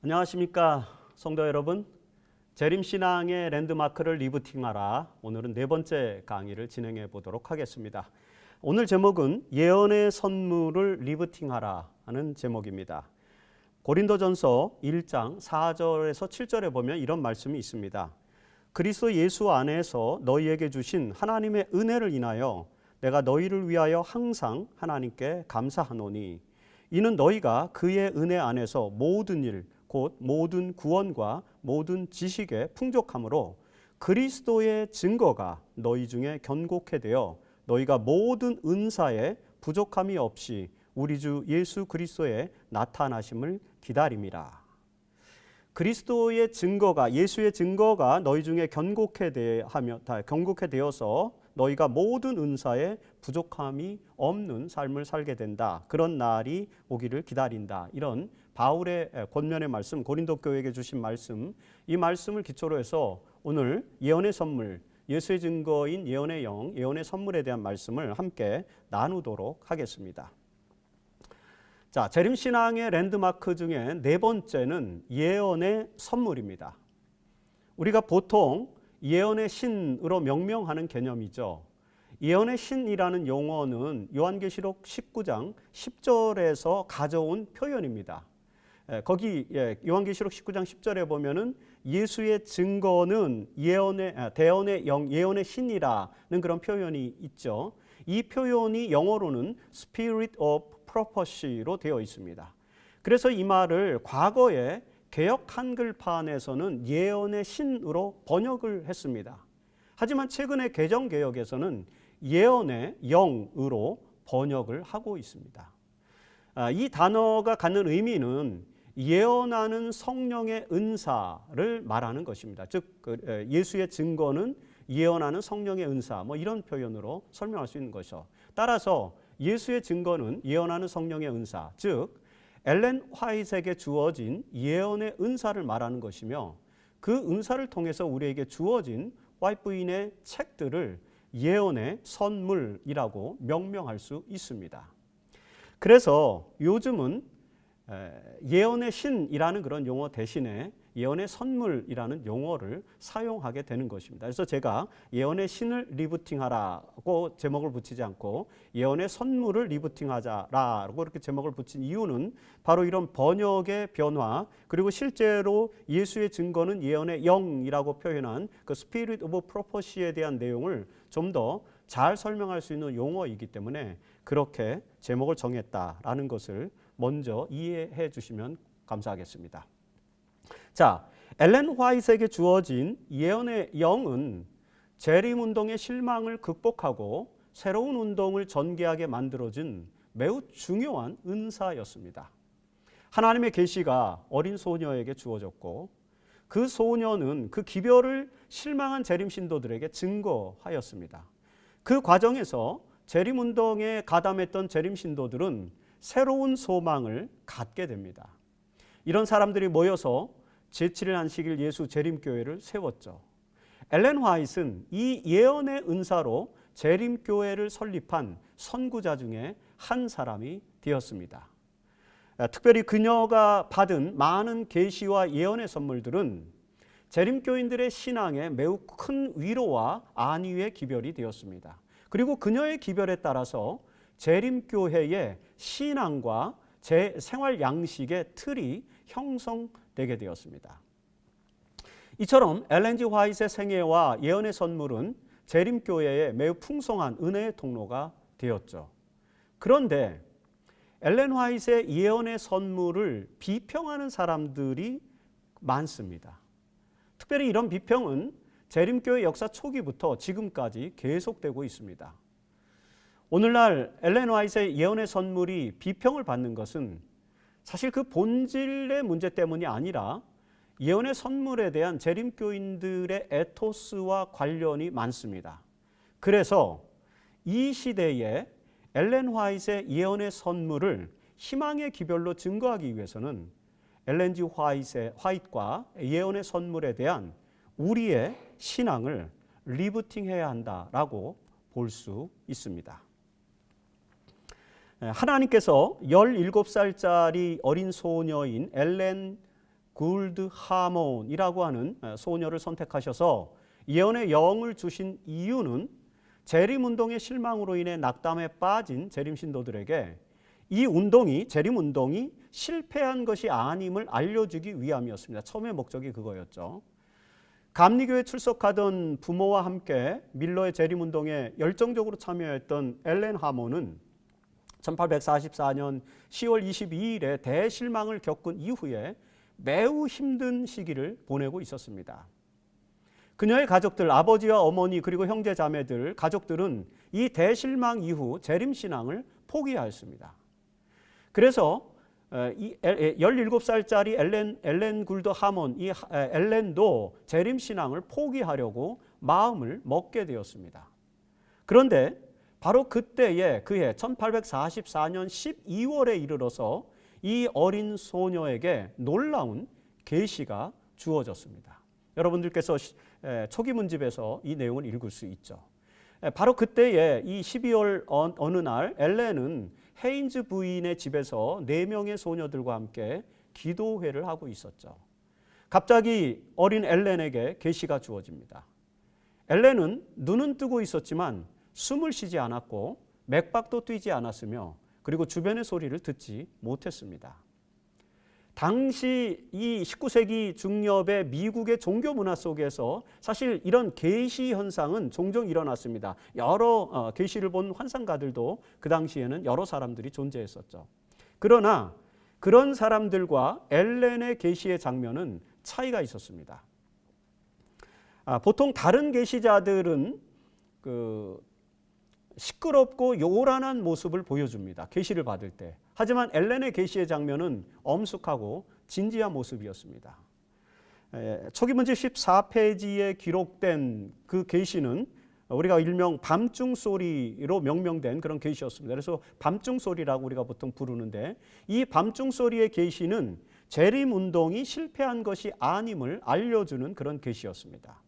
안녕하십니까 성도 여러분. 재림신앙의 랜드마크를 리부팅하라. 오늘은 네 번째 강의를 진행해 보도록 하겠습니다. 오늘 제목은 예언의 선물을 리부팅하라 하는 제목입니다. 고린도전서 1장 4절에서 7절에 보면 이런 말씀이 있습니다. 그리스도 예수 안에서 너희에게 주신 하나님의 은혜를 인하여 내가 너희를 위하여 항상 하나님께 감사하노니 이는 너희가 그의 은혜 안에서 모든 일 곧 모든 구원과 모든 지식에 풍족함으로 그리스도의 증거가 너희 중에 견고케 되어 너희가 모든 은사에 부족함이 없이 우리 주 예수 그리스도의 나타나심을 기다림이라. 그리스도의 증거가, 예수의 증거가 너희 중에 견고케 되어서 너희가 모든 은사에 부족함이 없는 삶을 살게 된다. 그런 날이 오기를 기다린다. 이런 바울의 권면의 말씀, 고린도 교회에게 주신 말씀, 이 말씀을 기초로 해서 오늘 예언의 선물, 예수의 증거인 예언의 영, 예언의 선물에 대한 말씀을 함께 나누도록 하겠습니다. 자, 재림신앙의 랜드마크 중에 네 번째는 예언의 선물입니다. 우리가 보통 예언의 신으로 명명하는 개념이죠. 예언의 신이라는 용어는 요한계시록 19장 10절에서 가져온 표현입니다. 거기 요한계시록 19장 10절에 보면은 예수의 증거는 대언의 영, 예언의 신이라는 그런 표현이 있죠. 이 표현이 영어로는 Spirit of Prophecy로 되어 있습니다. 그래서 이 말을 과거에 개역 한글판에서는 예언의 신으로 번역을 했습니다. 하지만 최근에 개정개역에서는 예언의 영으로 번역을 하고 있습니다. 이 단어가 갖는 의미는 예언하는 성령의 은사를 말하는 것입니다. 즉 예수의 증거는 예언하는 성령의 은사, 이런 표현으로 설명할 수 있는 것이죠. 따라서 예수의 증거는 예언하는 성령의 은사, 즉 엘렌 화이트에게 주어진 예언의 은사를 말하는 것이며 그 은사를 통해서 우리에게 주어진 화이트 부인의 책들을 예언의 선물이라고 명명할 수 있습니다. 그래서 요즘은 예언의 신이라는 그런 용어 대신에 예언의 선물이라는 용어를 사용하게 되는 것입니다. 그래서 제가 예언의 신을 리부팅하라고 제목을 붙이지 않고 예언의 선물을 리부팅하자라고 이렇게 제목을 붙인 이유는 바로 이런 번역의 변화, 그리고 실제로 예수의 증거는 예언의 영이라고 표현한 그 Spirit of Prophecy에 대한 내용을 좀 더 잘 설명할 수 있는 용어이기 때문에 그렇게 제목을 정했다라는 것을 먼저 이해해 주시면 감사하겠습니다. 자, 엘렌 화이트에게 주어진 예언의 영은 재림 운동의 실망을 극복하고 새로운 운동을 전개하게 만들어준 매우 중요한 은사였습니다. 하나님의 계시가 어린 소녀에게 주어졌고 그 소녀는 그 기별을 실망한 재림 신도들에게 증거하였습니다. 그 과정에서 재림 운동에 가담했던 재림 신도들은 새로운 소망을 갖게 됩니다. 이런 사람들이 모여서 제7일 안식일 예수 재림교회를 세웠죠. 엘렌 화이트는 이 예언의 은사로 재림교회를 설립한 선구자 중에 한 사람이 되었습니다. 특별히 그녀가 받은 많은 계시와 예언의 선물들은 재림교인들의 신앙에 매우 큰 위로와 안위의 기별이 되었습니다. 그리고 그녀의 기별에 따라서 재림교회의 신앙과 생활 양식의 틀이 형성되게 되었습니다. 이처럼 엘렌 G 화이트의 생애와 예언의 선물은 재림교회의 매우 풍성한 은혜의 통로가 되었죠. 그런데 엘렌 화이트의 예언의 선물을 비평하는 사람들이 많습니다. 특별히 이런 비평은 재림교회 역사 초기부터 지금까지 계속되고 있습니다. 오늘날 엘렌 화이트의 예언의 선물이 비평을 받는 것은 사실 그 본질의 문제 때문이 아니라 예언의 선물에 대한 재림교인들의 에토스와 관련이 많습니다. 그래서 이 시대에 엘렌 화이트의 예언의 선물을 희망의 기별로 증거하기 위해서는 엘렌 G 화이트과 예언의 선물에 대한 우리의 신앙을 리부팅해야 한다라고 볼 수 있습니다. 하나님께서 17살짜리 어린 소녀인 엘렌 굴드 하몬이라고 하는 소녀를 선택하셔서 예언의 영을 주신 이유는 재림운동의 실망으로 인해 낙담에 빠진 재림 신도들에게 이 운동이, 재림 운동이 실패한 것이 아님을 알려주기 위함이었습니다. 처음의 목적이 그거였죠. 감리교에 출석하던 부모와 함께 밀러의 재림 운동에 열정적으로 참여했던 엘렌 하몬은 1844년 10월 22일에 대실망을 겪은 이후에 매우 힘든 시기를 보내고 있었습니다. 그녀의 가족들, 아버지와 어머니 그리고 형제 자매들, 가족들은 이 대실망 이후 재림신앙을 포기하였습니다. 그래서 17살짜리 엘렌 굴드 하몬, 이 엘렌도 재림신앙을 포기하려고 마음을 먹게 되었습니다. 그런데 바로 그때에 그해 1844년 12월에 이르러서 이 어린 소녀에게 놀라운 계시가 주어졌습니다. 여러분들께서 초기 문집에서 이 내용을 읽을 수 있죠. 바로 그때에 이 12월 어느 날 엘렌은 헤인즈 부인의 집에서 4명의 소녀들과 함께 기도회를 하고 있었죠. 갑자기 어린 엘렌에게 계시가 주어집니다. 엘렌은 눈은 뜨고 있었지만 숨을 쉬지 않았고 맥박도 뛰지 않았으며 그리고 주변의 소리를 듣지 못했습니다. 당시 이 19세기 중엽의 미국의 종교 문화 속에서 사실 이런 계시 현상은 종종 일어났습니다. 여러 계시를 본 환상가들도 그 당시에는 여러 사람들이 존재했었죠. 그러나 그런 사람들과 엘렌의 계시의 장면은 차이가 있었습니다. 보통 다른 계시자들은 시끄럽고 요란한 모습을 보여줍니다. 계시를 받을 때. 하지만 엘렌의 계시의 장면은 엄숙하고 진지한 모습이었습니다. 초기 문집 14페이지에 기록된 그 계시는 우리가 일명 밤중 소리로 명명된 그런 계시였습니다. 그래서 밤중 소리라고 우리가 보통 부르는데 이 밤중 소리의 계시는 재림 운동이 실패한 것이 아님을 알려주는 그런 계시였습니다.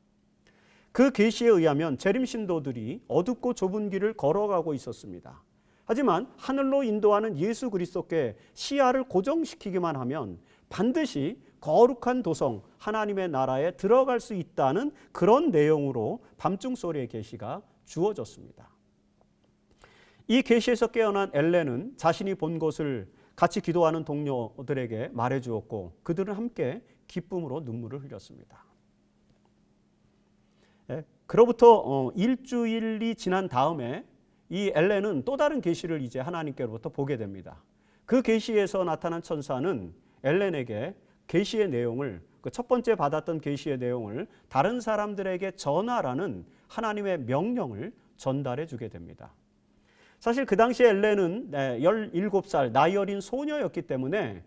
그 계시에 의하면 재림 신도들이 어둡고 좁은 길을 걸어가고 있었습니다. 하지만 하늘로 인도하는 예수 그리스도께 시야를 고정시키기만 하면 반드시 거룩한 도성 하나님의 나라에 들어갈 수 있다는 그런 내용으로 밤중 소리의 계시가 주어졌습니다. 이 계시에서 깨어난 엘렌은 자신이 본 것을 같이 기도하는 동료들에게 말해주었고 그들은 함께 기쁨으로 눈물을 흘렸습니다. 그로부터 일주일이 지난 다음에 이 엘렌은 또 다른 계시를 이제 하나님께로부터 보게 됩니다. 그 계시에서 나타난 천사는 엘렌에게 계시의 내용을 그 첫 번째 받았던 계시의 내용을 다른 사람들에게 전하라는 하나님의 명령을 전달해 주게 됩니다. 사실 그 당시에 엘렌은 17살 나이 어린 소녀였기 때문에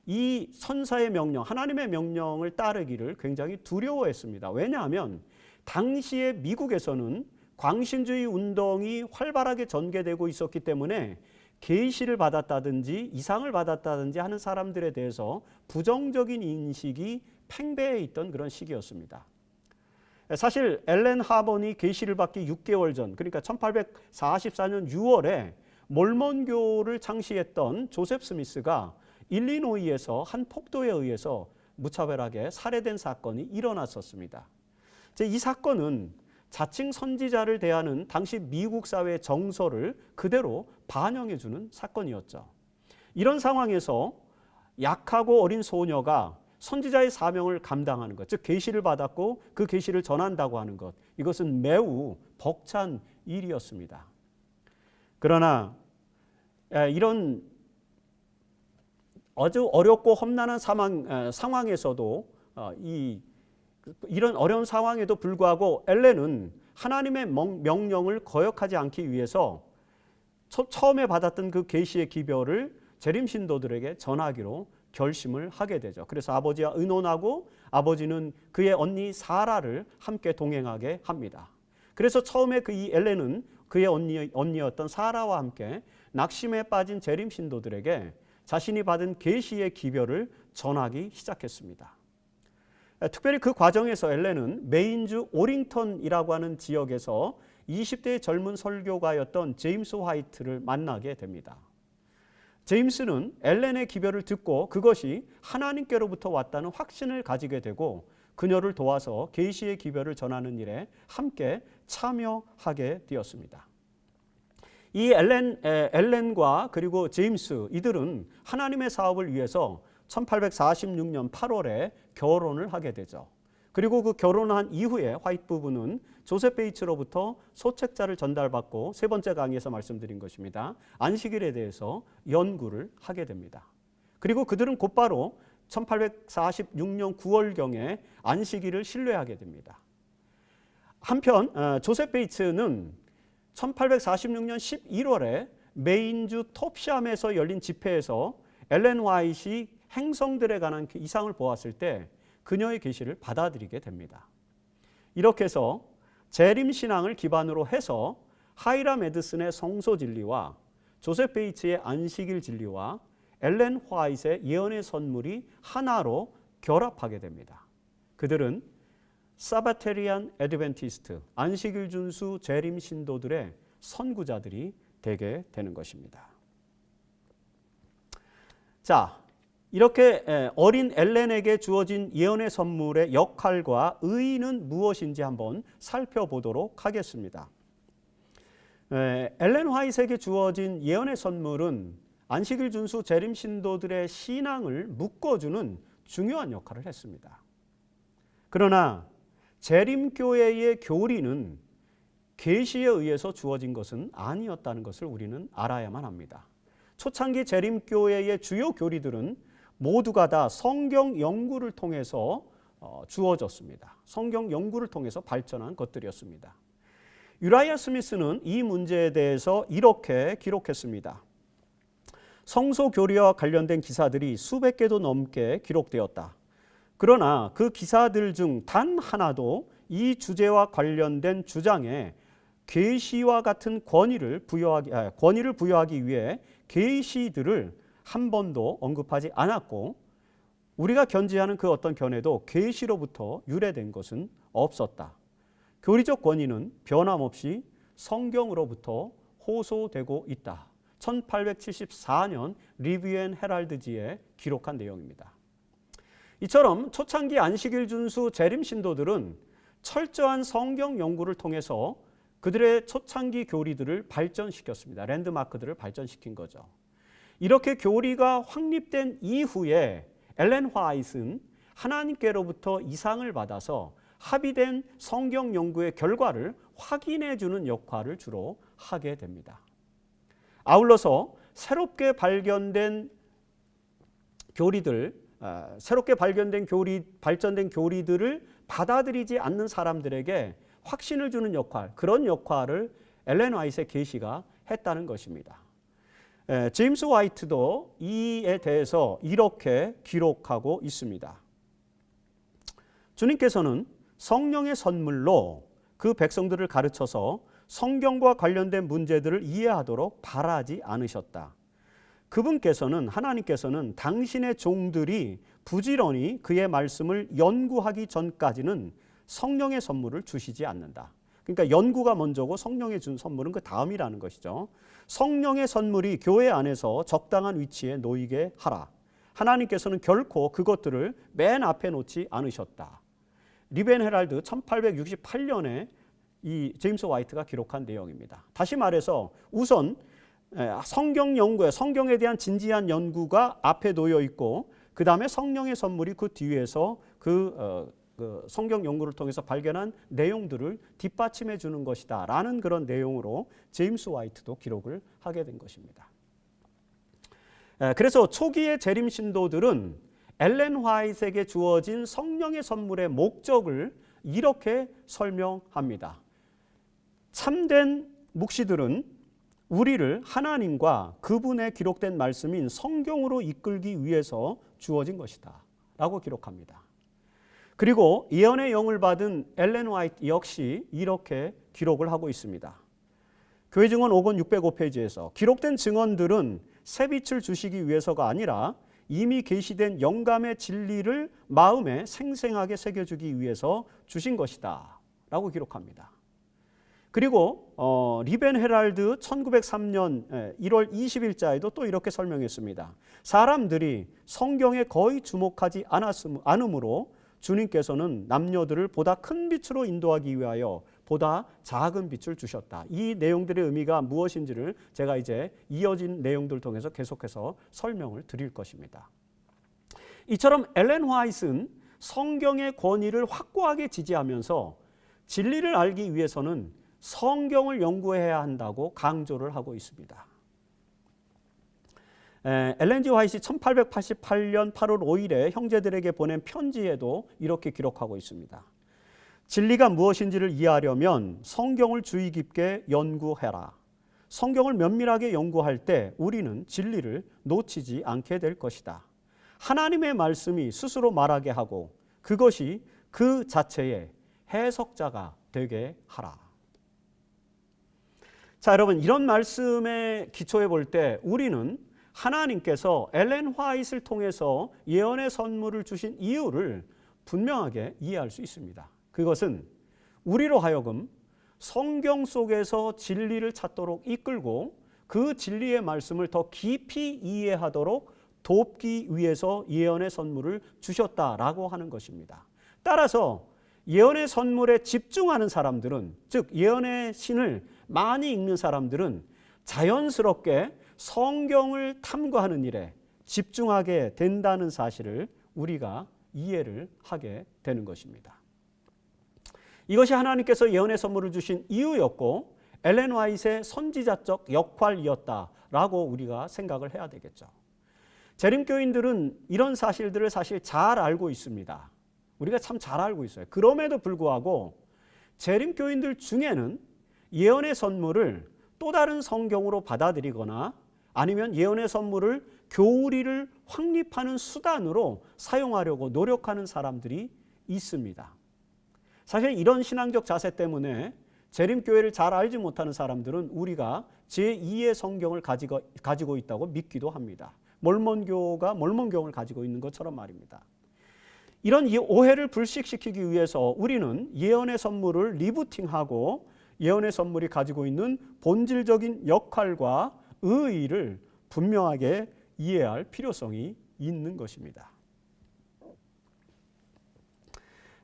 이 선사의 명령, 하나님의 명령을 따르기를 굉장히 두려워했습니다. 왜냐하면 당시에 미국에서는 광신주의 운동이 활발하게 전개되고 있었기 때문에 계시를 받았다든지 이상을 받았다든지 하는 사람들에 대해서 부정적인 인식이 팽배해 있던 그런 시기였습니다. 사실 엘렌 하몬이 계시를 받기 6개월 전, 그러니까 1844년 6월에 몰몬교를 창시했던 조셉 스미스가 일리노이에서 한 폭도에 의해서 무차별하게 살해된 사건이 일어났었습니다. 이 사건은 자칭 선지자를 대하는 당시 미국 사회의 정서를 그대로 반영해주는 사건이었죠. 이런 상황에서 약하고 어린 소녀가 선지자의 사명을 감당하는 것, 즉 계시를 받았고 그 계시를 전한다고 하는 것, 이것은 매우 벅찬 일이었습니다. 그러나 이런 아주 어렵고 험난한 상황에서도 이런 어려운 상황에도 불구하고 엘렌은 하나님의 명령을 거역하지 않기 위해서 처음에 받았던 그 계시의 기별을 재림 신도들에게 전하기로 결심을 하게 되죠. 그래서 아버지와 의논하고 아버지는 그의 언니 사라를 함께 동행하게 합니다. 그래서 처음에 이 엘렌은 그의 언니였던 사라와 함께 낙심에 빠진 재림 신도들에게 자신이 받은 계시의 기별을 전하기 시작했습니다. 특별히 그 과정에서 엘렌은 메인주 오링턴이라고 하는 지역에서 20대의 젊은 설교가였던 제임스 화이트를 만나게 됩니다. 제임스는 엘렌의 기별을 듣고 그것이 하나님께로부터 왔다는 확신을 가지게 되고 그녀를 도와서 계시의 기별을 전하는 일에 함께 참여하게 되었습니다. 이 엘렌과 그리고 제임스 이들은 하나님의 사업을 위해서 1846년 8월에 결혼을 하게 되죠. 그리고 그 결혼한 이후에 화이트 부부는 조셉 베이츠로부터 소책자를 전달받고 세 번째 강의에서 말씀드린 것입니다. 안식일에 대해서 연구를 하게 됩니다. 그리고 그들은 곧바로 1846년 9월경에 안식일을 신뢰하게 됩니다. 한편 조셉 베이츠는 1846년 11월에 메인주 톱샴에서 열린 집회에서 엘렌 화이트이 행성들에 관한 이상을 보았을 때 그녀의 계시를 받아들이게 됩니다. 이렇게 해서 재림 신앙을 기반으로 해서 하이람 에드슨의 성소 진리와 조셉 베이츠의 안식일 진리와 엘렌 화이트의 예언의 선물이 하나로 결합하게 됩니다. 그들은 사바테리안 애드벤티스트, 안식일 준수 재림 신도들의 선구자들이 되게 되는 것입니다. 자, 이렇게 어린 엘렌에게 주어진 예언의 선물의 역할과 의의는 무엇인지 한번 살펴보도록 하겠습니다. 엘렌 화이트에게 주어진 예언의 선물은 안식일 준수 재림 신도들의 신앙을 묶어주는 중요한 역할을 했습니다. 그러나 재림교회의 교리는 계시에 의해서 주어진 것은 아니었다는 것을 우리는 알아야만 합니다. 초창기 재림교회의 주요 교리들은 모두가 다 성경 연구를 통해서 주어졌습니다. 성경 연구를 통해서 발전한 것들이었습니다. 유라이아 스미스는 이 문제에 대해서 이렇게 기록했습니다. 성소 교리와 관련된 기사들이 수백 개도 넘게 기록되었다. 그러나 그 기사들 중 단 하나도 이 주제와 관련된 주장에 계시와 같은 권위를 부여하기 위해 계시들을 한 번도 언급하지 않았고 우리가 견지하는 그 어떤 견해도 계시로부터 유래된 것은 없었다. 교리적 권위는 변함없이 성경으로부터 호소되고 있다. 1874년 리뷰 앤 헤랄드지에 기록한 내용입니다. 이처럼 초창기 안식일 준수 재림 신도들은 철저한 성경 연구를 통해서 그들의 초창기 교리들을 발전시켰습니다. 랜드마크들을 발전시킨 거죠. 이렇게 교리가 확립된 이후에 엘렌 화이트는 하나님께로부터 이상을 받아서 합의된 성경 연구의 결과를 확인해 주는 역할을 주로 하게 됩니다. 아울러서 새롭게 발전된 발전된 교리들을 받아들이지 않는 사람들에게 확신을 주는 역할, 그런 역할을 엘렌 화이트의 계시가 했다는 것입니다. 제임스 화이트도 이에 대해서 이렇게 기록하고 있습니다. 주님께서는 성령의 선물로 그 백성들을 가르쳐서 성경과 관련된 문제들을 이해하도록 바라지 않으셨다. 하나님께서는 당신의 종들이 부지런히 그의 말씀을 연구하기 전까지는 성령의 선물을 주시지 않는다. 그러니까 연구가 먼저고 성령의 준 선물은 그 다음이라는 것이죠. 성령의 선물이 교회 안에서 적당한 위치에 놓이게 하라. 하나님께서는 결코 그것들을 맨 앞에 놓지 않으셨다. 리뷰 앤 헤랄드 1868년에 이 제임스 화이트가 기록한 내용입니다. 다시 말해서 우선 성경 연구에 성경에 대한 진지한 연구가 앞에 놓여 있고 그 다음에 성령의 선물이 그 뒤에서 그 성경 연구를 통해서 발견한 내용들을 뒷받침해 주는 것이다 라는 그런 내용으로 제임스 화이트도 기록을 하게 된 것입니다. 그래서 초기의 재림 신도들은 엘렌 화이트에게 주어진 성령의 선물의 목적을 이렇게 설명합니다. 참된 묵시들은 우리를 하나님과 그분의 기록된 말씀인 성경으로 이끌기 위해서 주어진 것이다 라고 기록합니다. 그리고 예언의 영을 받은 엘렌 화이트 역시 이렇게 기록을 하고 있습니다. 교회 증언 5권 605페이지에서 기록된 증언들은 새빛을 주시기 위해서가 아니라 이미 계시된 영감의 진리를 마음에 생생하게 새겨주기 위해서 주신 것이다 라고 기록합니다. 그리고 리벤 헤랄드 1903년 1월 20일자에도 또 이렇게 설명했습니다. 사람들이 성경에 거의 주목하지 않으므로 주님께서는 남녀들을 보다 큰 빛으로 인도하기 위하여 보다 작은 빛을 주셨다. 이 내용들의 의미가 무엇인지를 제가 이제 이어진 내용들을 통해서 계속해서 설명을 드릴 것입니다. 이처럼 엘렌 화이트는 성경의 권위를 확고하게 지지하면서 진리를 알기 위해서는 성경을 연구해야 한다고 강조를 하고 있습니다. 엘렌 G 화이트이 1888년 8월 5일에 형제들에게 보낸 편지에도 이렇게 기록하고 있습니다. 진리가 무엇인지를 이해하려면 성경을 주의 깊게 연구해라. 성경을 면밀하게 연구할 때 우리는 진리를 놓치지 않게 될 것이다. 하나님의 말씀이 스스로 말하게 하고 그것이 그 자체의 해석자가 되게 하라. 자, 여러분, 이런 말씀에 기초해 볼 때 우리는 하나님께서 엘렌 화이트를 통해서 예언의 선물을 주신 이유를 분명하게 이해할 수 있습니다. 그것은 우리로 하여금 성경 속에서 진리를 찾도록 이끌고 그 진리의 말씀을 더 깊이 이해하도록 돕기 위해서 예언의 선물을 주셨다라고 하는 것입니다. 따라서 예언의 선물에 집중하는 사람들은, 즉 예언의 신을 많이 읽는 사람들은 자연스럽게 성경을 탐구하는 일에 집중하게 된다는 사실을 우리가 이해를 하게 되는 것입니다. 이것이 하나님께서 예언의 선물을 주신 이유였고 엘렌 화이트의 선지자적 역할이었다라고 우리가 생각을 해야 되겠죠. 재림교인들은 이런 사실들을 사실 잘 알고 있습니다. 우리가 참 잘 알고 있어요. 그럼에도 불구하고 재림교인들 중에는 예언의 선물을 또 다른 성경으로 받아들이거나 아니면 예언의 선물을 교리를 확립하는 수단으로 사용하려고 노력하는 사람들이 있습니다. 사실 이런 신앙적 자세 때문에 재림교회를 잘 알지 못하는 사람들은 우리가 제2의 성경을 가지고 있다고 믿기도 합니다. 몰몬교가 몰몬경을 가지고 있는 것처럼 말입니다. 이런 오해를 불식시키기 위해서 우리는 예언의 선물을 리부팅하고 예언의 선물이 가지고 있는 본질적인 역할과 의의를 분명하게 이해할 필요성이 있는 것입니다.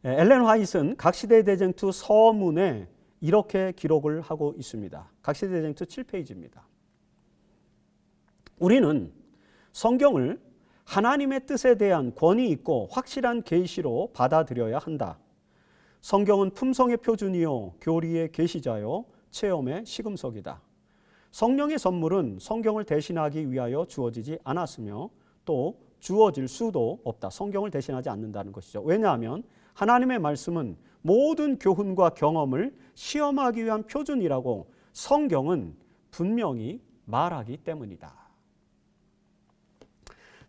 엘렌 화이트는 각시대대쟁투 서문에 이렇게 기록을 하고 있습니다. 각시대대쟁투 7페이지입니다. 우리는 성경을 하나님의 뜻에 대한 권위 있고 확실한 계시로 받아들여야 한다. 성경은 품성의 표준이요 교리의 계시자요 체험의 시금석이다. 성령의 선물은 성경을 대신하기 위하여 주어지지 않았으며 또 주어질 수도 없다. 성경을 대신하지 않는다는 것이죠. 왜냐하면 하나님의 말씀은 모든 교훈과 경험을 시험하기 위한 표준이라고 성경은 분명히 말하기 때문이다.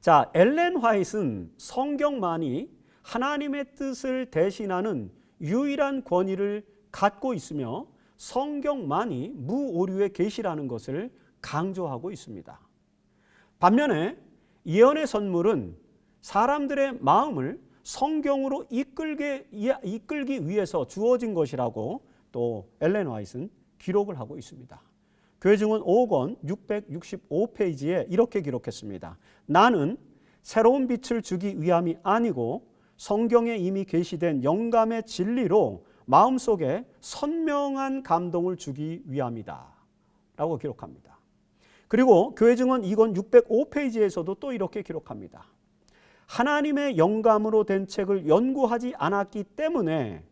자, 엘렌 화이트는 성경만이 하나님의 뜻을 대신하는 유일한 권위를 갖고 있으며 성경만이 무오류의 계시라는 것을 강조하고 있습니다. 반면에 예언의 선물은 사람들의 마음을 성경으로 이끌기 위해서 주어진 것이라고 또 엘렌 화이트는 기록을 하고 있습니다. 교회증언 5권 665페이지에 이렇게 기록했습니다. 나는 새로운 빛을 주기 위함이 아니고 성경에 이미 계시된 영감의 진리로 마음속에 선명한 감동을 주기 위함이다 라고 기록합니다. 그리고 교회증언 2권 605페이지에서도 또 이렇게 기록합니다. 하나님의 영감으로 된 책을 연구하지 않았기 때문에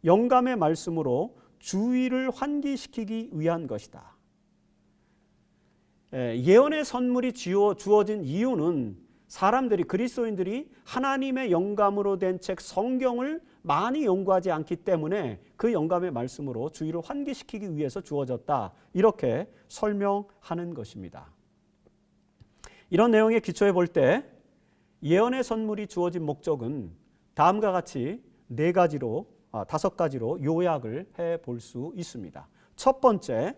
영감의 말씀으로 주의를 환기시키기 위한 것이다. 예언의 선물이 주어진 이유는 사람들이 그리스도인들이 하나님의 영감으로 된 책 성경을 많이 연구하지 않기 때문에 그 영감의 말씀으로 주의를 환기시키기 위해서 주어졌다. 이렇게 설명하는 것입니다. 이런 내용에 기초해 볼 때 예언의 선물이 주어진 목적은 다음과 같이 5가지로 요약을 해 볼 수 있습니다. 첫 번째,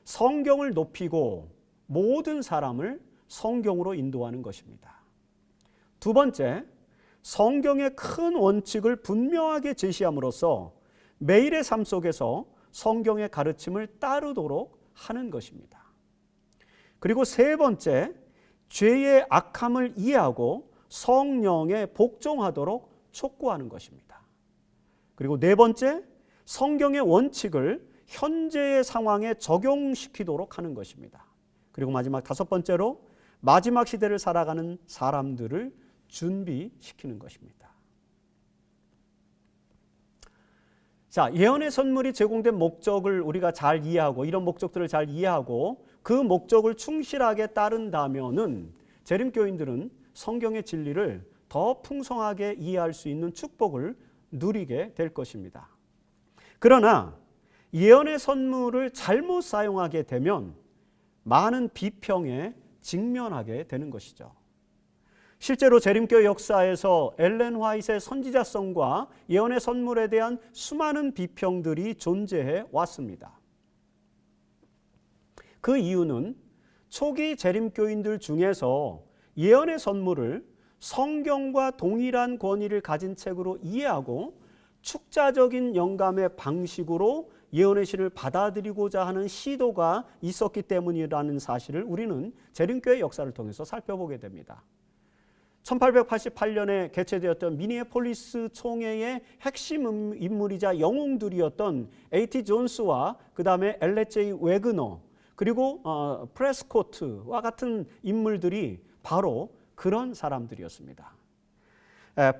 성경을 높이고 모든 사람을 성경으로 인도하는 것입니다. 두 번째, 성경의 큰 원칙을 분명하게 제시함으로써 매일의 삶 속에서 성경의 가르침을 따르도록 하는 것입니다. 그리고 세 번째, 죄의 악함을 이해하고 성령에 복종하도록 촉구하는 것입니다. 그리고 네 번째, 성경의 원칙을 현재의 상황에 적용시키도록 하는 것입니다. 그리고 마지막 다섯 번째로 마지막 시대를 살아가는 사람들을 준비시키는 것입니다. 자, 예언의 선물이 제공된 목적을 우리가 잘 이해하고 이런 목적들을 잘 이해하고 그 목적을 충실하게 따른다면은 재림교인들은 성경의 진리를 더 풍성하게 이해할 수 있는 축복을 누리게 될 것입니다. 그러나 예언의 선물을 잘못 사용하게 되면 많은 비평에 직면하게 되는 것이죠. 실제로 재림교회 역사에서 엘렌 화이트의 선지자성과 예언의 선물에 대한 수많은 비평들이 존재해 왔습니다. 그 이유는 초기 재림교인들 중에서 예언의 선물을 성경과 동일한 권위를 가진 책으로 이해하고 축자적인 영감의 방식으로 예언의 시를 받아들이고자 하는 시도가 있었기 때문이라는 사실을 우리는 재림교회 역사를 통해서 살펴보게 됩니다. 1888년에 개최되었던 미니애폴리스 총회의 핵심 인물이자 영웅들이었던 A.T. 존스와 그 다음에 엘렛.J. 웨그너 그리고 프레스코트와 같은 인물들이 바로 그런 사람들이었습니다.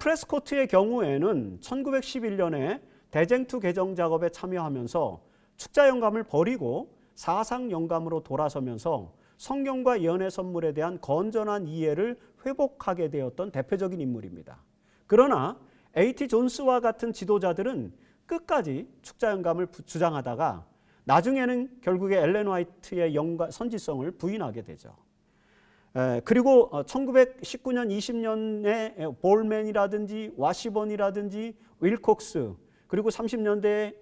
프레스코트의 경우에는 1911년에 대쟁투 개정 작업에 참여하면서 축자 영감을 버리고 사상 영감으로 돌아서면서 성경과 예언의 선물에 대한 건전한 이해를 회복하게 되었던 대표적인 인물입니다. 그러나 A.T. 존스와 같은 지도자들은 끝까지 축자 영감을 주장하다가 나중에는 결국에 엘렌 화이트의 선지성을 부인하게 되죠. 그리고 1919년 20년에 볼맨이라든지 와시번이라든지 윌콕스 그리고 30년대에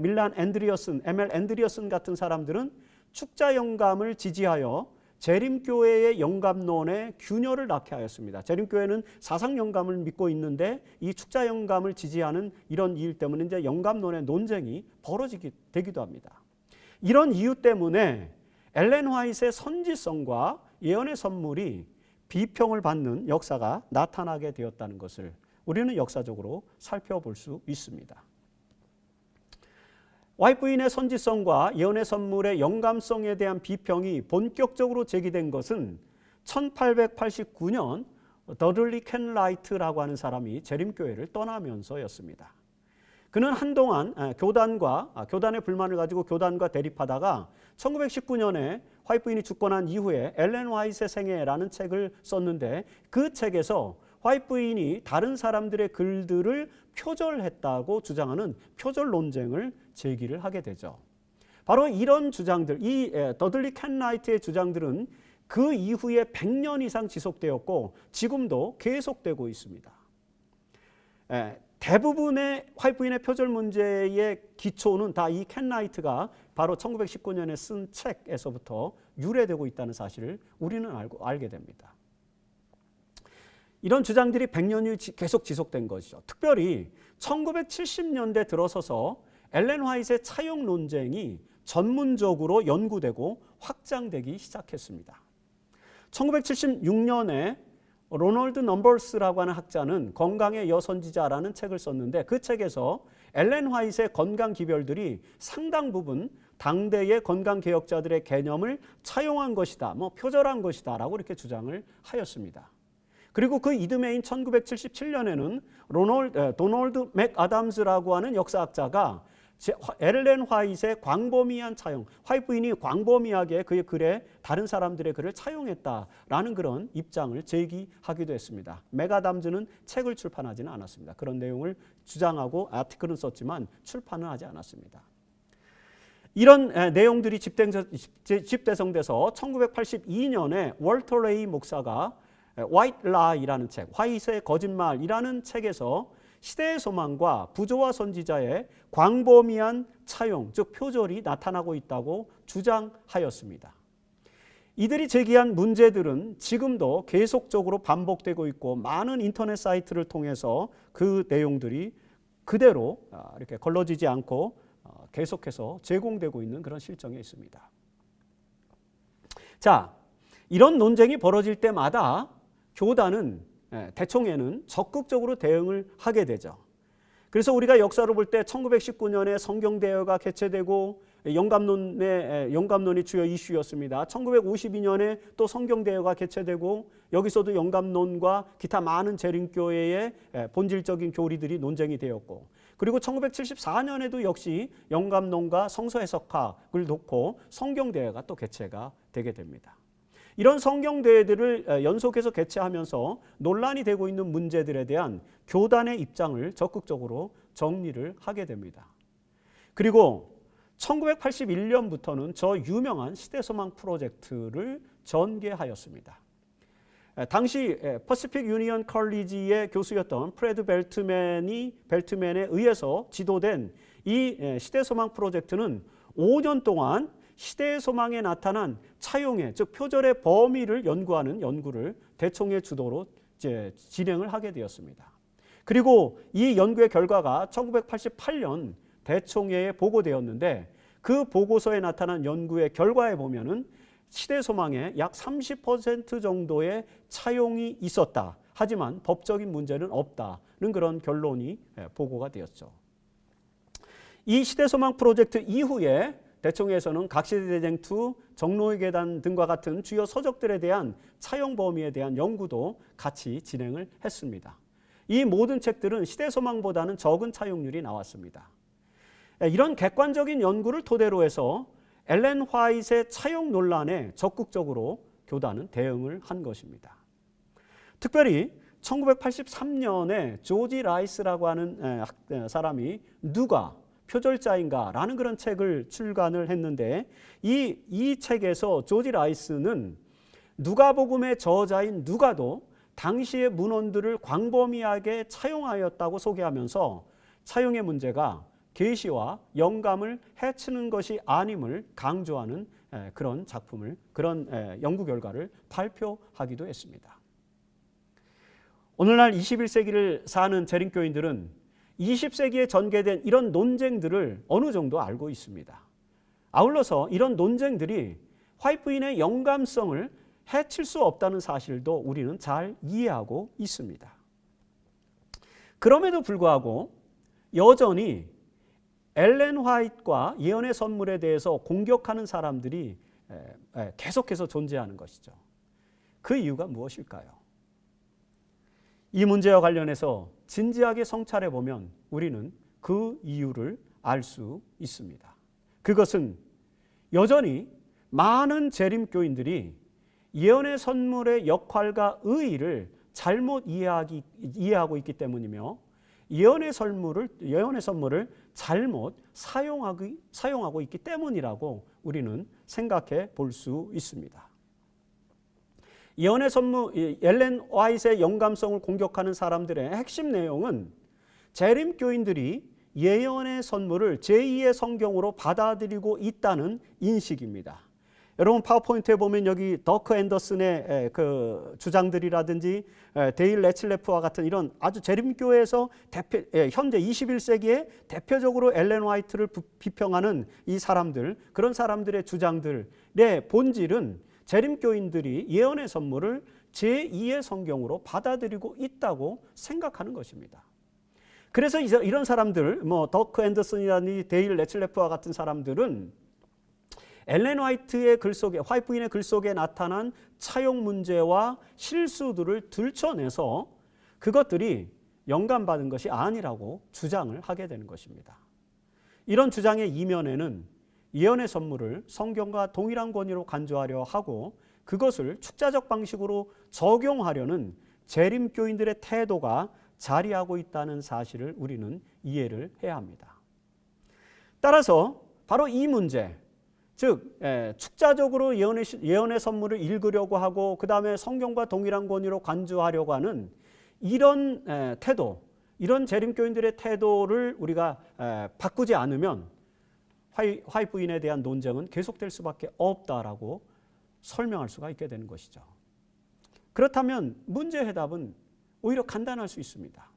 밀란 앤드리어슨, ML 앤드리어슨 같은 사람들은 축자 영감을 지지하여 재림교회의 영감론에 균열을 낳게 하였습니다. 재림교회는 사상 영감을 믿고 있는데 이 축자 영감을 지지하는 이런 일 때문에 이제 영감론의 논쟁이 되기도 합니다. 이런 이유 때문에 엘렌 화이트의 선지성과 예언의 선물이 비평을 받는 역사가 나타나게 되었다는 것을 우리는 역사적으로 살펴볼 수 있습니다. 화이트 부인의 선지성과 예언의 선물의 영감성에 대한 비평이 본격적으로 제기된 것은 1889년 더들리 켄라이트라고 하는 사람이 재림교회를 떠나면서였습니다. 그는 한동안 교단의 불만을 가지고 교단과 대립하다가 1919년에 화이트 부인이 죽고 난 이후에 엘렌 화이트의 생애라는 책을 썼는데 그 책에서 화이트 부인이 다른 사람들의 글들을 표절했다고 주장하는 표절 논쟁을 제기를 하게 되죠. 바로 이런 주장들, 이 더들리 켄라이트의 주장들은 그 이후에 100년 이상 지속되었고 지금도 계속되고 있습니다. 대부분의 화이트 부인의 표절 문제의 기초는 다 이 켄라이트가 바로 1919년에 쓴 책에서부터 유래되고 있다는 사실을 우리는 알게 됩니다. 이런 주장들이 100년이 계속 지속된 것이죠. 특별히 1970년대 들어서서 엘렌 화이트의 차용 논쟁이 전문적으로 연구되고 확장되기 시작했습니다. 1976년에 로널드 넘버스라고 하는 학자는 건강의 여선지자라는 책을 썼는데 그 책에서 엘렌 화이트의 건강 기별들이 상당 부분 당대의 건강개혁자들의 개념을 차용한 것이다, 표절한 것이다 라고 이렇게 주장을 하였습니다. 그리고 그 이듬해인 1977년에는 도널드 맥아담스라고 하는 역사학자가 엘렌 화이트의 광범위한 차용, 화이트 부인이 광범위하게 그의 글에 다른 사람들의 글을 차용했다라는 그런 입장을 제기하기도 했습니다. 맥아담스는 책을 출판하지는 않았습니다. 그런 내용을 주장하고 아티클은 썼지만 출판은 하지 않았습니다. 이런 내용들이 집대성돼서 1982년에 월터 레이 목사가 White Lie라는 책, 화이트의 거짓말이라는 책에서 시대의 소망과 부조와 선지자의 광범위한 차용, 즉 표절이 나타나고 있다고 주장하였습니다. 이들이 제기한 문제들은 지금도 계속적으로 반복되고 있고 많은 인터넷 사이트를 통해서 그 내용들이 그대로 이렇게 걸러지지 않고 계속해서 제공되고 있는 그런 실정에 있습니다. 자, 이런 논쟁이 벌어질 때마다 교단은 대총회는 적극적으로 대응을 하게 되죠. 그래서 우리가 역사를 볼 때 1919년에 성경대회가 개최되고 영감론이 주요 이슈였습니다. 1952년에 또 성경대회가 개최되고 여기서도 영감론과 기타 많은 재림교회의 본질적인 교리들이 논쟁이 되었고, 그리고 1974년에도 역시 영감론과 성서해석학을 놓고 성경대회가 또 개최가 되게 됩니다. 이런 성경대회들을 연속해서 개최하면서 논란이 되고 있는 문제들에 대한 교단의 입장을 적극적으로 정리를 하게 됩니다. 그리고 1981년부터는 저 유명한 시대소망 프로젝트를 전개하였습니다. 당시 퍼시픽 유니언 컬리지의 교수였던 프레드 벨트맨에 의해서 지도된 이 시대소망 프로젝트는 5년 동안 시대의 소망에 나타난 차용의, 즉 표절의 범위를 연구하는 연구를 대총회 주도로 진행을 하게 되었습니다. 그리고 이 연구의 결과가 1988년 대총회에 보고되었는데, 그 보고서에 나타난 연구의 결과에 보면은 시대 소망에 약 30% 정도의 차용이 있었다. 하지만 법적인 문제는 없다는 그런 결론이 보고가 되었죠. 이 시대 소망 프로젝트 이후에 대총회에서는 각시대쟁투, 정로의 계단 등과 같은 주요 서적들에 대한 차용 범위에 대한 연구도 같이 진행을 했습니다. 이 모든 책들은 시대 소망보다는 적은 차용률이 나왔습니다. 이런 객관적인 연구를 토대로 해서 엘렌 화이트의 차용 논란에 적극적으로 교단은 대응을 한 것입니다. 특별히 1983년에 조지 라이스라고 하는 사람이 누가 표절자인가 라는 그런 책을 출간을 했는데, 이 책에서 조지 라이스는 누가복음의 저자인 누가도 당시의 문헌들을 광범위하게 차용하였다고 소개하면서 차용의 문제가 계시와 영감을 해치는 것이 아님을 강조하는 그런 작품을, 그런 연구 결과를 발표하기도 했습니다. 오늘날 21세기를 사는 재림교인들은 20세기에 전개된 이런 논쟁들을 어느 정도 알고 있습니다. 아울러서 이런 논쟁들이 화이트인의 영감성을 해칠 수 없다는 사실도 우리는 잘 이해하고 있습니다. 그럼에도 불구하고 여전히 엘렌 화이트와 예언의 선물에 대해서 공격하는 사람들이 계속해서 존재하는 것이죠. 그 이유가 무엇일까요? 이 문제와 관련해서 진지하게 성찰해 보면 우리는 그 이유를 알 수 있습니다. 그것은 여전히 많은 재림교인들이 예언의 선물의 역할과 의의를 잘못 이해하고 있기 때문이며, 예언의 선물을 잘못 사용하고 있기 때문이라고 우리는 생각해 볼 수 있습니다. 예언의 선물, 엘렌 화이트의 영감성을 공격하는 사람들의 핵심 내용은 재림교인들이 예언의 선물을 제2의 성경으로 받아들이고 있다는 인식입니다. 여러분 파워포인트에 보면 여기 더크 앤더슨의 그 주장들이라든지 데일 레칠레프와 같은 이런 아주 재림교회에서 현재 21세기에 대표적으로 엘렌 화이트를 비평하는 이 사람들, 그런 사람들의 주장들의 본질은 재림교인들이 예언의 선물을 제2의 성경으로 받아들이고 있다고 생각하는 것입니다. 그래서 이런 사람들, 더크 앤더슨이라든지 데일 레칠레프와 같은 사람들은 엘렌 화이트의 글 속에, 화이트인의 글 속에 나타난 차용 문제와 실수들을 들춰내서 그것들이 영감받은 것이 아니라고 주장을 하게 되는 것입니다. 이런 주장의 이면에는 예언의 선물을 성경과 동일한 권위로 간주하려 하고 그것을 축자적 방식으로 적용하려는 재림교인들의 태도가 자리하고 있다는 사실을 우리는 이해를 해야 합니다. 따라서 바로 이 문제, 즉 축자적으로 예언의 선물을 읽으려고 하고 그 다음에 성경과 동일한 권위로 간주하려고 하는 이런 태도, 이런 재림교인들의 태도를 우리가 바꾸지 않으면 화이트인에 대한 논쟁은 계속될 수밖에 없다라고 설명할 수가 있게 되는 것이죠. 그렇다면 문제의 해답은 오히려 간단할 수 있습니다.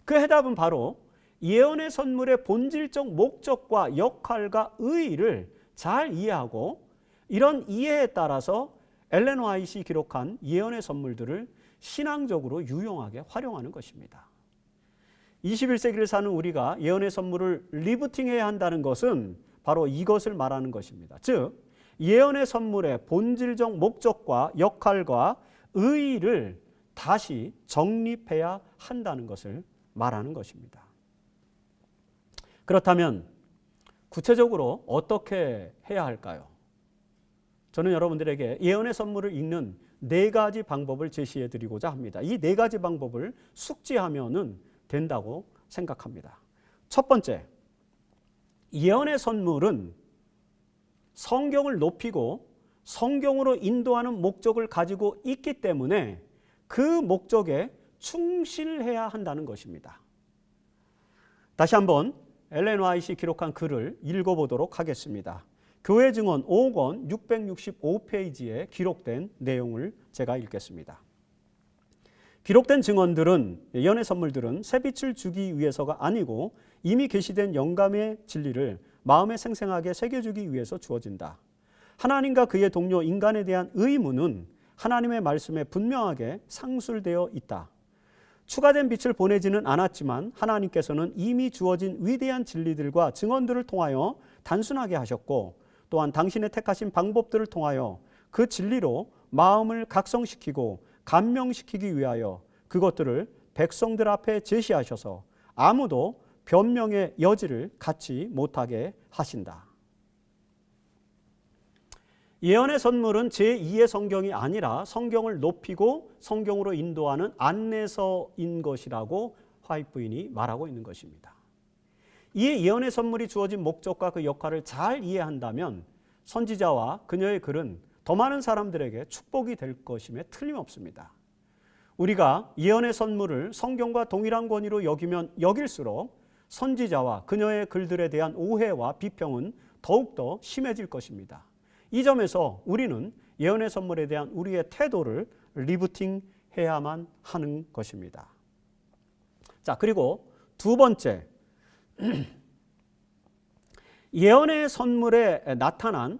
그 해답은 바로 예언의 선물의 본질적 목적과 역할과 의의를 잘 이해하고 이런 이해에 따라서 엘렌 화이트이 기록한 예언의 선물들을 신앙적으로 유용하게 활용하는 것입니다. 21세기를 사는 우리가 예언의 선물을 리부팅해야 한다는 것은 바로 이것을 말하는 것입니다. 즉, 예언의 선물의 본질적 목적과 역할과 의의를 다시 정립해야 한다는 것을 말하는 것입니다. 그렇다면 구체적으로 어떻게 해야 할까요? 저는 여러분들에게 예언의 선물을 읽는 4가지 방법을 제시해 드리고자 합니다. 이 4가지 방법을 숙지하면은 된다고 생각합니다. 첫 번째, 예언의 선물은 성경을 높이고 성경으로 인도하는 목적을 가지고 있기 때문에 그 목적에 충실해야 한다는 것입니다. 다시 한번 엘렌 화이트이 기록한 글을 읽어보도록 하겠습니다. 교회 증언 5권 665페이지에 기록된 내용을 제가 읽겠습니다. 기록된 증언들은, 예언의 선물들은 새빛을 주기 위해서가 아니고 이미 계시된 영감의 진리를 마음에 생생하게 새겨주기 위해서 주어진다. 하나님과 그의 동료 인간에 대한 의무는 하나님의 말씀에 분명하게 상술되어 있다. 추가된 빛을 보내지는 않았지만 하나님께서는 이미 주어진 위대한 진리들과 증언들을 통하여 단순하게 하셨고, 또한 당신의 택하신 방법들을 통하여 그 진리로 마음을 각성시키고 감명시키기 위하여 그것들을 백성들 앞에 제시하셔서 아무도 변명의 여지를 갖지 못하게 하신다. 예언의 선물은 제2의 성경이 아니라 성경을 높이고 성경으로 인도하는 안내서인 것이라고 화이트 부인이 말하고 있는 것입니다. 이에 예언의 선물이 주어진 목적과 그 역할을 잘 이해한다면 선지자와 그녀의 글은 더 많은 사람들에게 축복이 될 것임에 틀림없습니다. 우리가 예언의 선물을 성경과 동일한 권위로 여길수록 선지자와 그녀의 글들에 대한 오해와 비평은 더욱더 심해질 것입니다. 이 점에서 우리는 예언의 선물에 대한 우리의 태도를 리부팅해야만 하는 것입니다. 자, 그리고 두 번째, 예언의 선물에 나타난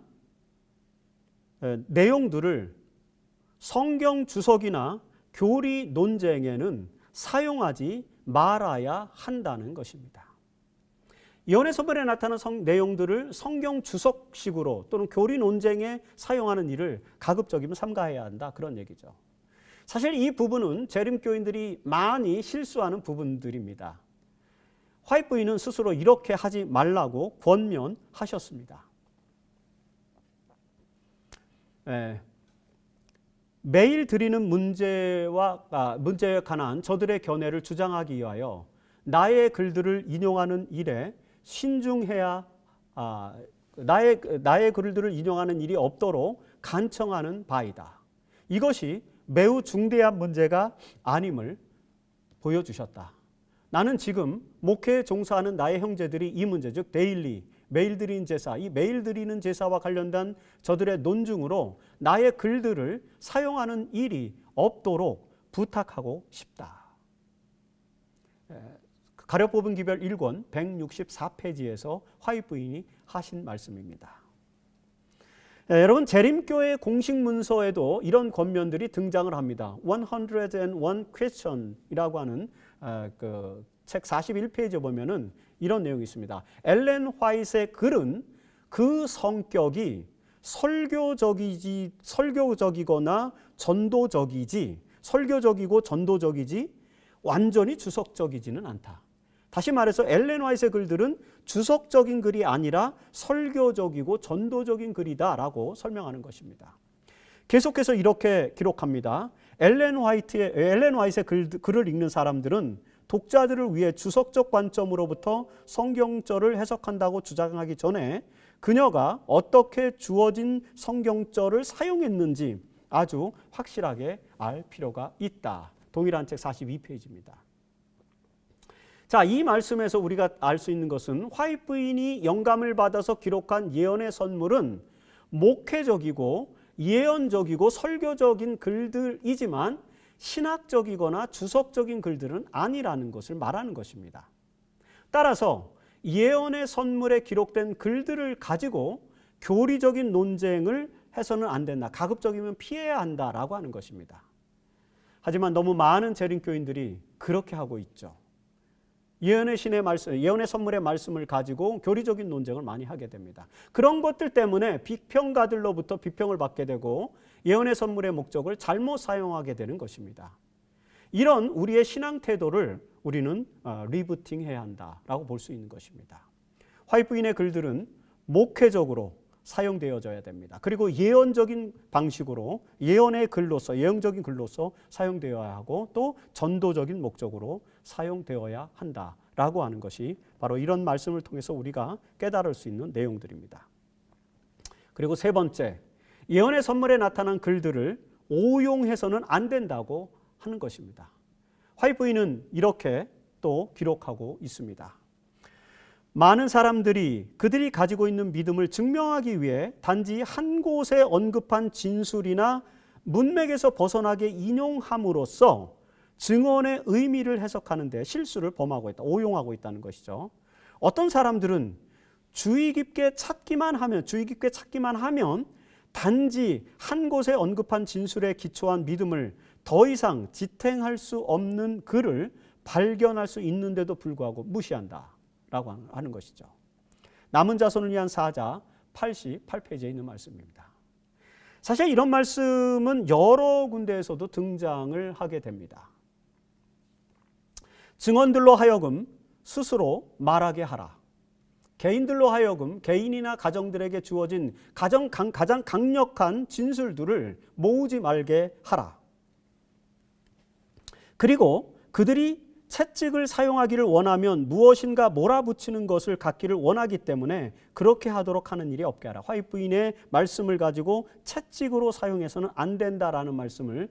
내용들을 성경 주석이나 교리 논쟁에는 사용하지 말아야 한다는 것입니다. 예언의 선물에 나타난 내용들을 성경 주석식으로 또는 교리 논쟁에 사용하는 일을 가급적이면 삼가해야 한다, 그런 얘기죠. 사실 이 부분은 재림교인들이 많이 실수하는 부분들입니다. 화이트 부인은 스스로 이렇게 하지 말라고 권면하셨습니다. 매일 드리는 문제에 관한 저들의 견해를 주장하기 위하여 나의 글들을 인용하는 일에 신중해야 나의 글들을 인용하는 일이 없도록 간청하는 바이다. 이것이 매우 중대한 문제가 아님을 보여주셨다. 나는 지금 목회에 종사하는 나의 형제들이 이 문제, 즉 데일리, 매일 드리는 제사, 이 매일 드리는 제사와 관련된 저들의 논증으로 나의 글들을 사용하는 일이 없도록 부탁하고 싶다. 가려 뽑은 기별 1권 164페이지에서 화이트 부인이 하신 말씀입니다. 여러분, 재림교회 공식 문서에도 이런 권면들이 등장을 합니다. 101 question이라고 하는 책 41페이지에 보면은 이런 내용이 있습니다. 엘렌 화이트의 글은 그 성격이 설교적이거나 전도적이지, 설교적이고 전도적이지 완전히 주석적이지는 않다. 다시 말해서 엘렌 화이트의 글들은 주석적인 글이 아니라 설교적이고 전도적인 글이다라고 설명하는 것입니다. 계속해서 이렇게 기록합니다. 엘렌 화이트의 글을 읽는 사람들은 독자들을 위해 주석적 관점으로부터 성경절을 해석한다고 주장하기 전에 그녀가 어떻게 주어진 성경절을 사용했는지 아주 확실하게 알 필요가 있다. 동일한 책 42페이지입니다. 자, 이 말씀에서 우리가 알 수 있는 것은 화이트 부인이 영감을 받아서 기록한 예언의 선물은 목회적이고 예언적이고 설교적인 글들이지만 신학적이거나 주석적인 글들은 아니라는 것을 말하는 것입니다. 따라서 예언의 선물에 기록된 글들을 가지고 교리적인 논쟁을 해서는 안 된다. 가급적이면 피해야 한다라고 하는 것입니다. 하지만 너무 많은 재림교인들이 그렇게 하고 있죠. 예언의 신의 말씀, 예언의 선물의 말씀을 가지고 교리적인 논쟁을 많이 하게 됩니다. 그런 것들 때문에 비평가들로부터 비평을 받게 되고 예언의 선물의 목적을 잘못 사용하게 되는 것입니다. 이런 우리의 신앙 태도를 우리는 리부팅해야 한다라고 볼 수 있는 것입니다. 화이트인의 글들은 목회적으로 사용되어져야 됩니다. 그리고 예언적인 방식으로 예언의 글로서 예언적인 글로서 사용되어야 하고 또 전도적인 목적으로 사용되어야 한다라고 하는 것이 바로 이런 말씀을 통해서 우리가 깨달을 수 있는 내용들입니다. 그리고 세 번째, 예언의 선물에 나타난 글들을 오용해서는 안 된다고 하는 것입니다. 화이트인은 이렇게 또 기록하고 있습니다. 많은 사람들이 그들이 가지고 있는 믿음을 증명하기 위해 단지 한 곳에 언급한 진술이나 문맥에서 벗어나게 인용함으로써 증언의 의미를 해석하는 데 실수를 범하고 있다, 오용하고 있다는 것이죠. 어떤 사람들은 주의 깊게 찾기만 하면 단지 한 곳에 언급한 진술에 기초한 믿음을 더 이상 지탱할 수 없는 글을 발견할 수 있는데도 불구하고 무시한다라고 하는 것이죠. 남은 자손을 위한 사자 88페이지에 있는 말씀입니다. 사실 이런 말씀은 여러 군데에서도 등장을 하게 됩니다. 증언들로 하여금 스스로 말하게 하라. 개인들로 하여금 개인이나 가정들에게 주어진 가장 강력한 진술들을 모으지 말게 하라. 그리고 그들이 채찍을 사용하기를 원하면 무엇인가 몰아붙이는 것을 갖기를 원하기 때문에 그렇게 하도록 하는 일이 없게 하라. 화이트인의 말씀을 가지고 채찍으로 사용해서는 안 된다라는 말씀을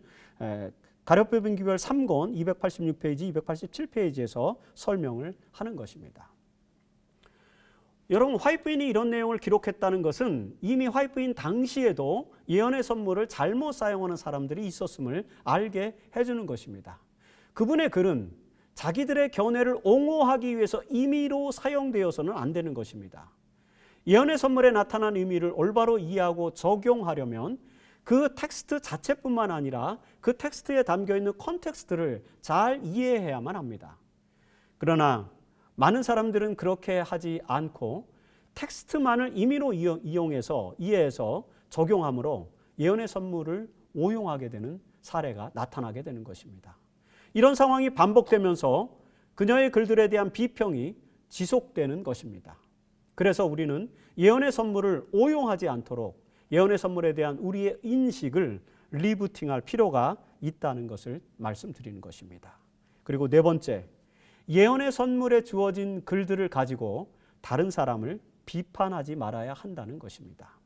가룟비변 기별 3권 286페이지, 287페이지에서 설명을 하는 것입니다. 여러분, 화이트인이 이런 내용을 기록했다는 것은 이미 화이트인 당시에도 예언의 선물을 잘못 사용하는 사람들이 있었음을 알게 해주는 것입니다. 그분의 글은 자기들의 견해를 옹호하기 위해서 임의로 사용되어서는 안 되는 것입니다. 예언의 선물에 나타난 의미를 올바로 이해하고 적용하려면 그 텍스트 자체뿐만 아니라 그 텍스트에 담겨있는 컨텍스트를 잘 이해해야만 합니다. 그러나 많은 사람들은 그렇게 하지 않고 텍스트만을 임의로 이해해서 적용함으로 예언의 선물을 오용하게 되는 사례가 나타나게 되는 것입니다. 이런 상황이 반복되면서 그녀의 글들에 대한 비평이 지속되는 것입니다. 그래서 우리는 예언의 선물을 오용하지 않도록 예언의 선물에 대한 우리의 인식을 리부팅할 필요가 있다는 것을 말씀드리는 것입니다. 그리고 네 번째, 예언의 선물에 주어진 글들을 가지고 다른 사람을 비판하지 말아야 한다는 것입니다.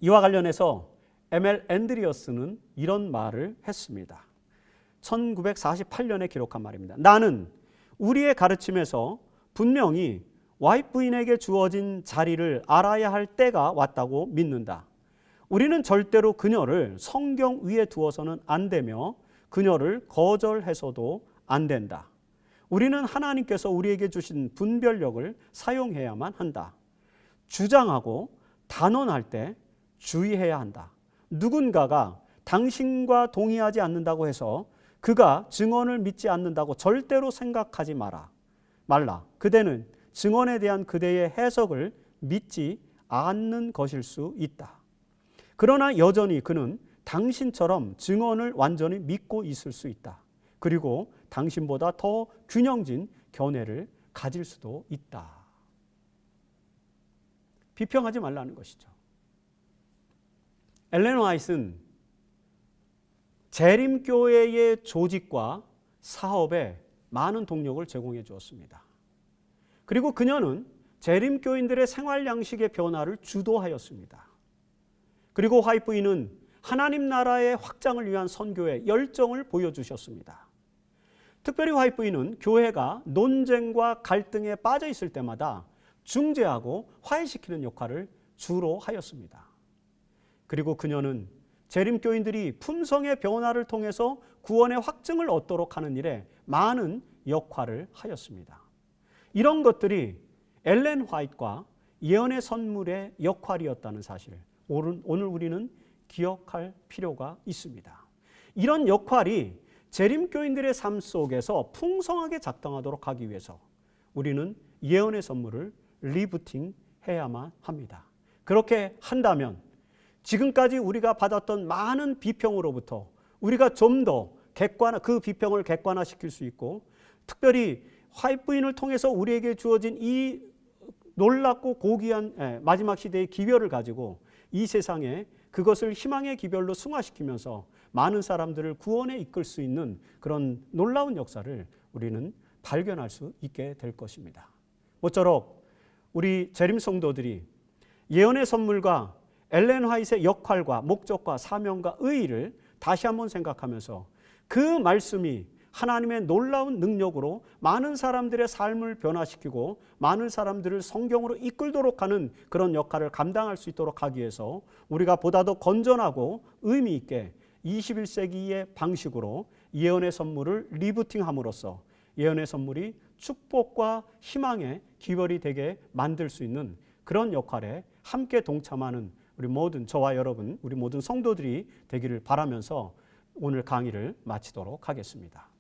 이와 관련해서 M.L. 앤드리어스는 이런 말을 했습니다. 1948년에 기록한 말입니다. 나는 우리의 가르침에서 분명히 와이프인에게 주어진 자리를 알아야 할 때가 왔다고 믿는다. 우리는 절대로 그녀를 성경 위에 두어서는 안 되며 그녀를 거절해서도 안 된다. 우리는 하나님께서 우리에게 주신 분별력을 사용해야만 한다. 주장하고 단언할 때 주의해야 한다. 누군가가 당신과 동의하지 않는다고 해서 그가 증언을 믿지 않는다고 절대로 생각하지 말라. 그대는 증언에 대한 그대의 해석을 믿지 않는 것일 수 있다. 그러나 여전히 그는 당신처럼 증언을 완전히 믿고 있을 수 있다. 그리고 당신보다 더 균형진 견해를 가질 수도 있다. 비평하지 말라는 것이죠. 엘렌 화이트는 재림교회의 조직과 사업에 많은 동력을 제공해 주었습니다. 그리고 그녀는 재림교인들의 생활 양식의 변화를 주도하였습니다. 그리고 화이트인은 하나님 나라의 확장을 위한 선교에 열정을 보여주셨습니다. 특별히 화이트인은 교회가 논쟁과 갈등에 빠져 있을 때마다 중재하고 화해시키는 역할을 주로 하였습니다. 그리고 그녀는 재림교인들이 품성의 변화를 통해서 구원의 확증을 얻도록 하는 일에 많은 역할을 하였습니다. 이런 것들이 엘렌 화이트과 예언의 선물의 역할이었다는 사실을 오늘 우리는 기억할 필요가 있습니다. 이런 역할이 재림교인들의 삶 속에서 풍성하게 작동하도록 하기 위해서 우리는 예언의 선물을 리부팅해야만 합니다. 그렇게 한다면 지금까지 우리가 받았던 많은 비평으로부터 우리가 좀 더 그 비평을 객관화시킬 수 있고, 특별히 화이트 부인을 통해서 우리에게 주어진 이 놀랍고 고귀한 마지막 시대의 기별을 가지고 이 세상에 그것을 희망의 기별로 승화시키면서 많은 사람들을 구원에 이끌 수 있는 그런 놀라운 역사를 우리는 발견할 수 있게 될 것입니다. 모쪼록 우리 재림 성도들이 예언의 선물과 엘렌 화이트의 역할과 목적과 사명과 의의를 다시 한번 생각하면서 그 말씀이 하나님의 놀라운 능력으로 많은 사람들의 삶을 변화시키고 많은 사람들을 성경으로 이끌도록 하는 그런 역할을 감당할 수 있도록 하기 위해서 우리가 보다 더 건전하고 의미 있게 21세기의 방식으로 예언의 선물을 리부팅함으로써 예언의 선물이 축복과 희망의 기별이 되게 만들 수 있는 그런 역할에 함께 동참하는 우리 모든, 저와 여러분, 우리 모든 성도들이 되기를 바라면서 오늘 강의를 마치도록 하겠습니다.